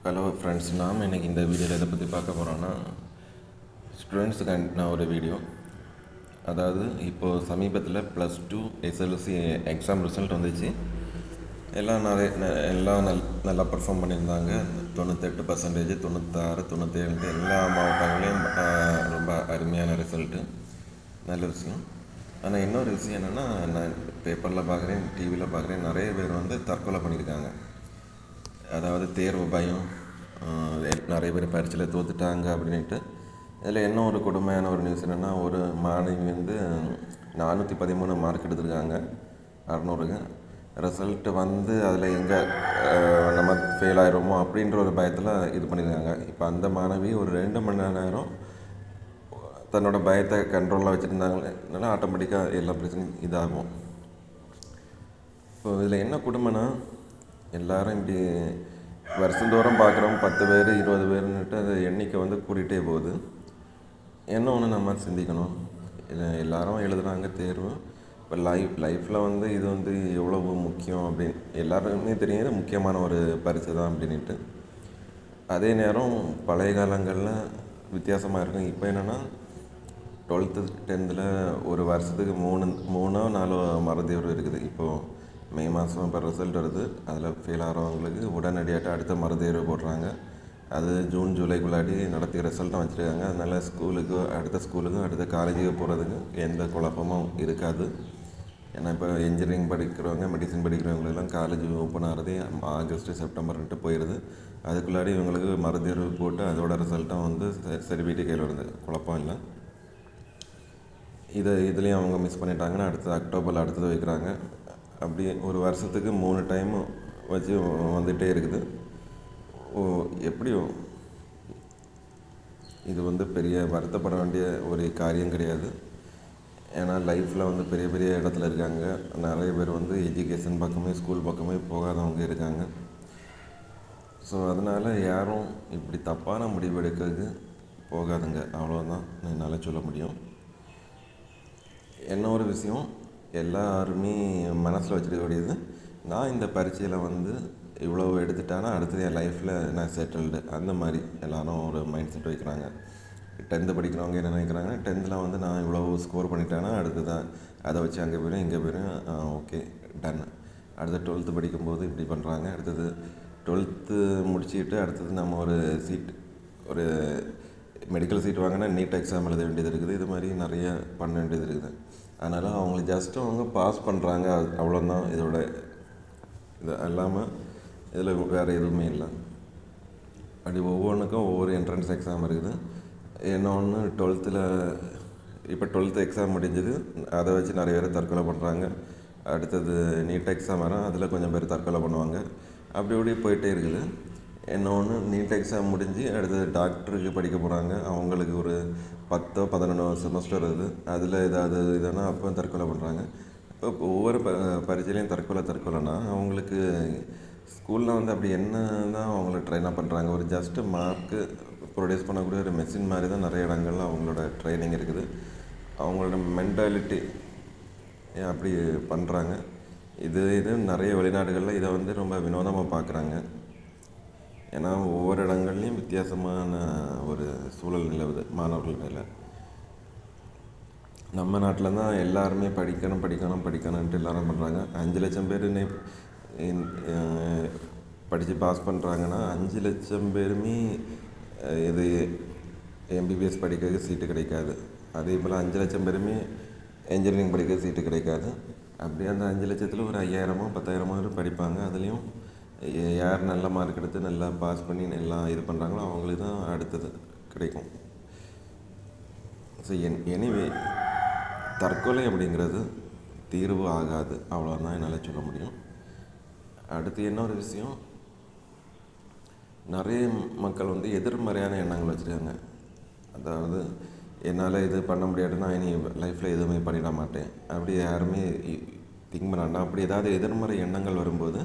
Hello friends, நாம் இன்றைக்கி இந்த வீடியோவில் எதை பற்றி பார்க்க போகிறோன்னா, ஸ்டூடெண்ட்ஸுக்கான ஒரு வீடியோ. அதாவது இப்போது சமீபத்தில் +2 SLC எக்ஸாம் ரிசல்ட் வந்துச்சு. எல்லாம் நல்லா பர்ஃபார்ம் பண்ணியிருந்தாங்க. 98%, 96, 97 எல்லா மாவட்டங்களையும் ரொம்ப அருமையான ரிசல்ட்டு, நல்ல விஷயம். ஆனால் இன்னொரு விஷயம் என்னென்னா, நான் பேப்பரில் பார்க்குறேன், டிவியில் பார்க்குறேன், நிறைய பேர் தற்கொலை பண்ணியிருக்காங்க. அதாவது தேர்வு பயம், நிறைய பேர் பரீட்சையில் தோற்றுட்டாங்க அப்படின்ட்டு. இதில் என்ன ஒரு கொடுமையான ஒரு நியூஸ் என்னென்னா, ஒரு மாணவி 413 மார்க் எடுத்திருக்காங்க 600க்கு. ரிசல்ட்டு அதில் எங்கே நம்ம ஃபெயில் ஆகிருமோ அப்படின்ற ஒரு பயத்தில் இது பண்ணியிருக்காங்க. இப்போ அந்த மாணவி ஒரு 2 மணி நேரம் தன்னோட பயத்தை கண்ட்ரோலாக வச்சுருந்தாங்கன்னா ஆட்டோமேட்டிக்காக எல்லா பிரச்சனையும் இதாகும். இப்போ இதில் என்ன கொடுமைன்னா, எல்லோரும் இப்படி வருஷந்தோறும் பார்க்குறோம், 10 பேர் 20 பேருன்னுட்டு அது எண்ணிக்கை கூட்டிகிட்டே போகுது. என்ன ஒன்று நம்ம சிந்திக்கணும், எல்லோரும் எழுதுகிறாங்க தேர்வு. இப்போ லைஃப்பில் இது எவ்வளவு முக்கியம் அப்படின்னு எல்லாருக்குமே தெரியுது, முக்கியமான ஒரு பரிசு தான் அப்படின்ட்டு. அதே நேரம் பழைய காலங்களில் வித்தியாசமாக இருக்கும். இப்போ என்னென்னா, 12th 10th ஒரு வருஷத்துக்கு 3 4 மறுதேர்வு இருக்குது. இப்போது மே மாதம் இப்போ ரிசல்ட் வருது. அதில் ஃபெயில் ஆகிறவங்களுக்கு உடனடியாக அடுத்த மறுதேர்வு போடுறாங்க. அது ஜூன் ஜூலைக்குள்ளாடி நடத்தி ரிசல்ட்டும் வச்சுருக்காங்க. அதனால் அடுத்த காலேஜுக்கு போகிறதுக்கு எந்த குழப்பமும் இருக்காது. ஏன்னா இப்போ இன்ஜினியரிங் படிக்கிறவங்க, மெடிசன் படிக்கிறவங்களெல்லாம் காலேஜ் ஓப்பன் ஆகிறதே ஆகஸ்ட்டு செப்டம்பர்ன்ட்டு போயிடுது. அதுக்குள்ளாடி இவங்களுக்கு மறுதேர்வு போட்டு அதோட ரிசல்ட்டும் சர்டிஃபிகேட் கையில் வருது. குழப்பம் இல்லை. இதுலேயும் அவங்க மிஸ் பண்ணிட்டாங்கன்னா அடுத்தது அக்டோபரில் அடுத்தது வைக்கிறாங்க. அப்படி ஒரு வருஷத்துக்கு 3 டைம் வச்சு வந்துகிட்டே இருக்குது. எப்படியும் இது பெரிய வருத்தப்பட வேண்டிய ஒரு காரியம் கிடையாது. ஏன்னா லைஃப்பில் பெரிய பெரிய இடத்துல இருக்காங்க. நிறைய பேர் எஜுகேஷன் பக்கமே, ஸ்கூல் பக்கமே போகாதவங்க இருக்காங்க. ஸோ அதனால் யாரும் இப்படி தப்பான முடிவு எடுக்கிறதுக்கு போகாதுங்க. அவ்வளோதான் என்னால் சொல்ல முடியும். என்ன ஒரு விஷயம், எல்லாருமே மனசில் வச்சுருக்கக்கூடியது, நான் இந்த பரீட்சையில் இவ்வளோ எடுத்துட்டானா அடுத்தது என் லைஃப்பில் நான் செட்டில்டு, அந்த மாதிரி எல்லோரும் ஒரு மைண்ட் செட் வைக்கிறாங்க. 10th படிக்கிறவங்க என்ன நினைக்கிறாங்க, 10th நான் இவ்வளோ ஸ்கோர் பண்ணிட்டேன்னா அடுத்ததான் அதை வச்சு அங்கே போயிடும் இங்கே போயிடும், ஓகே டன். அடுத்து 12th படிக்கும்போது இப்படி பண்ணுறாங்க. அடுத்தது 12th முடிச்சுட்டு அடுத்தது நம்ம ஒரு மெடிக்கல் சீட் வாங்கினா நீட் எக்ஸாம் எழுத வேண்டியது இருக்குது. இது மாதிரி நிறைய பண்ண வேண்டியது இருக்குது. அதனால் அவங்க பாஸ் பண்ணுறாங்க, அவ்வளோதான். இது இல்லாமல் இதில் வேறு எதுவுமே இல்லை. அப்படி ஒவ்வொன்றுக்கும் ஒவ்வொரு என்ட்ரன்ஸ் எக்ஸாம் இருக்குது. இன்னொன்று 12th எக்ஸாம் முடிஞ்சது, அதை வச்சு நிறைய பேர் தற்கொலை பண்ணுறாங்க. அடுத்தது நீட் எக்ஸாம் வரும், அதில் கொஞ்சம் பேர் தற்கொலை பண்ணுவாங்க. அப்படி போயிட்டே இருக்குது. இன்னொன்று நீட் எக்ஸாம் முடிஞ்சு அடுத்தது டாக்டருக்கு படிக்க போகிறாங்க. அவங்களுக்கு ஒரு 10 11 செமஸ்டர் வருது. அதில் ஏதாவது இதுனா அப்போ தற்கொலை பண்ணுறாங்க. இப்போ ஒவ்வொரு பரீட்சையிலையும் தற்கொலைனா அவங்களுக்கு ஸ்கூலில் அப்படி என்ன தான் அவங்கள ட்ரெயினாக பண்ணுறாங்க. ஒரு ஜஸ்ட்டு மார்க்கு ப்ரொடியூஸ் பண்ணக்கூடிய ஒரு மெஷின் மாதிரி தான் நிறைய இடங்கள்ல அவங்களோட ட்ரைனிங் இருக்குது. அவங்களோட மென்டாலிட்டி அப்படி பண்ணுறாங்க. இது நிறைய வெளிநாடுகளில் இதை ரொம்ப வினோதமாக பார்க்குறாங்க. ஏன்னா ஒவ்வொரு இடங்கள்லையும் வித்தியாசமான ஒரு சூழல் நிலவுது மாணவர்கள். நம்ம நாட்டில் தான் எல்லாருமே படிக்கணுன்ட்டு எல்லாரும் பண்ணுறாங்க. 5 லட்சம் பேர் படித்து பாஸ் பண்ணுறாங்கன்னா 5 லட்சம் பேருமே இது எம்பிபிஎஸ் படிக்கிறதுக்கு சீட்டு கிடைக்காது. அதே போல் 5 லட்சம் பேருமே இன்ஜினியரிங் படிக்கிற சீட்டு கிடைக்காது. அப்படியே அந்த 5 லட்சத்தில் ஒரு 5000 10,000 பேர் படிப்பாங்க. அதுலேயும் யார் நல்ல மார்க் எடுத்து நல்லா பாஸ் பண்ணி எல்லாம் இது பண்ணுறாங்களோ அவங்களுக்கு தான் அடுத்தது கிடைக்கும். ஸோ எனிவே தற்கொலை அப்படிங்கிறது தீர்வு ஆகாது, அவ்வளோதான் என்னால் சொல்ல முடியும். அடுத்து என்ன ஒரு விஷயம், நிறைய மக்கள் எதிர்மறையான எண்ணங்கள் வச்சுருக்காங்க. அதாவது என்னால் இது பண்ண முடியாதுன்னா இனி லைஃப்பில் எதுவுமே பண்ணிட மாட்டேன் அப்படி யாருமே திங்க் பண்ணாண்டா. அப்படி ஏதாவது எதிர்மறை எண்ணங்கள் வரும்போது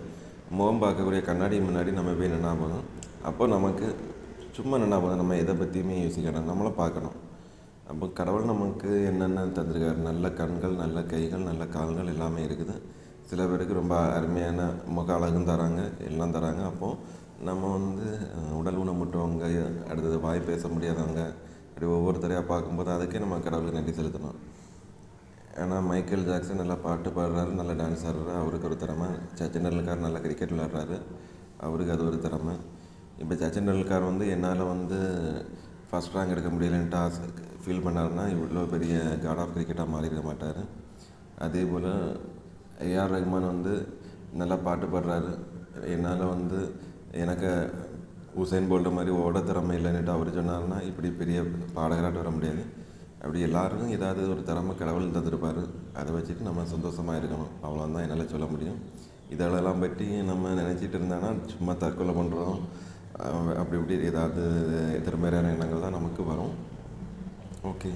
முகம் பார்க்கக்கூடிய கண்ணாடி முன்னாடி நம்ம போய் நின்னா போதும். அப்போ நமக்கு சும்மா நின்னா போதும், நம்ம எதை பற்றியுமே யோசிக்கணும், நம்மளை பார்க்கணும். அப்போ கடவுள் நமக்கு என்னென்ன தந்திருக்காரு, நல்ல கண்கள், நல்ல கைகள், நல்ல கால்கள் எல்லாமே இருக்குது. சில பேருக்கு ரொம்ப அருமையான முக அழகும் தராங்க, எல்லாம் தராங்க. அப்போது நம்ம வந்து உடல் ஊனமுற்றவங்க, அடுத்தது வாய் பேச முடியாதவங்க, அப்படி ஒவ்வொருத்தரையாக பார்க்கும்போது அதுக்கே நம்ம கடவுளுக்கு நன்றி செலுத்தணும். ஏன்னா மைக்கேல் ஜாக்சன் நல்லா பாட்டு பாடுறாரு, நல்லா டான்ஸ் ஆடுறாரு, அவருக்கு ஒரு திறமை. சச்சின் டெண்டுல்கர் நல்லா கிரிக்கெட் விளையாடுறாரு, அவருக்கு அது ஒரு திறமை. இப்போ சச்சின் டெண்டுல்கர் வந்து என்னால் வந்து ஃபஸ்ட் ரேங்க் எடுக்க முடியலன்ட்டு ஃபீல் பண்ணாருன்னா இவ்வளோ பெரிய காட் ஆஃப் கிரிக்கெட்டாக மாறியிருக்க மாட்டார். அதே போல் ஏஆர் ரஹ்மான் வந்து நல்லா பாட்டு பாடுறாரு, என்னால் வந்து எனக்கு உசைன் போல்ட் மாதிரி ஓட திறமை இல்லைன்னுட்டு அவர் சொன்னார்னா இப்படி பெரிய பாடகராட்டு வர முடியாது. அப்படி எல்லாருக்கும் ஏதாவது ஒரு திறமை கடவுள் தந்திருப்பார், அதை வச்சுட்டு நம்ம சந்தோஷமாக இருக்கணும். அவ்வளோதான் என்னால் சொல்ல முடியும். இதெல்லாம் பற்றி நம்ம நினச்சிட்டு இருந்தாங்கன்னா சும்மா தற்கொலை பண்ணுறோம், அப்படி இப்படி ஏதாவது எதிர்மறையான எண்ணங்கள் தான் நமக்கு வரும். ஓகே.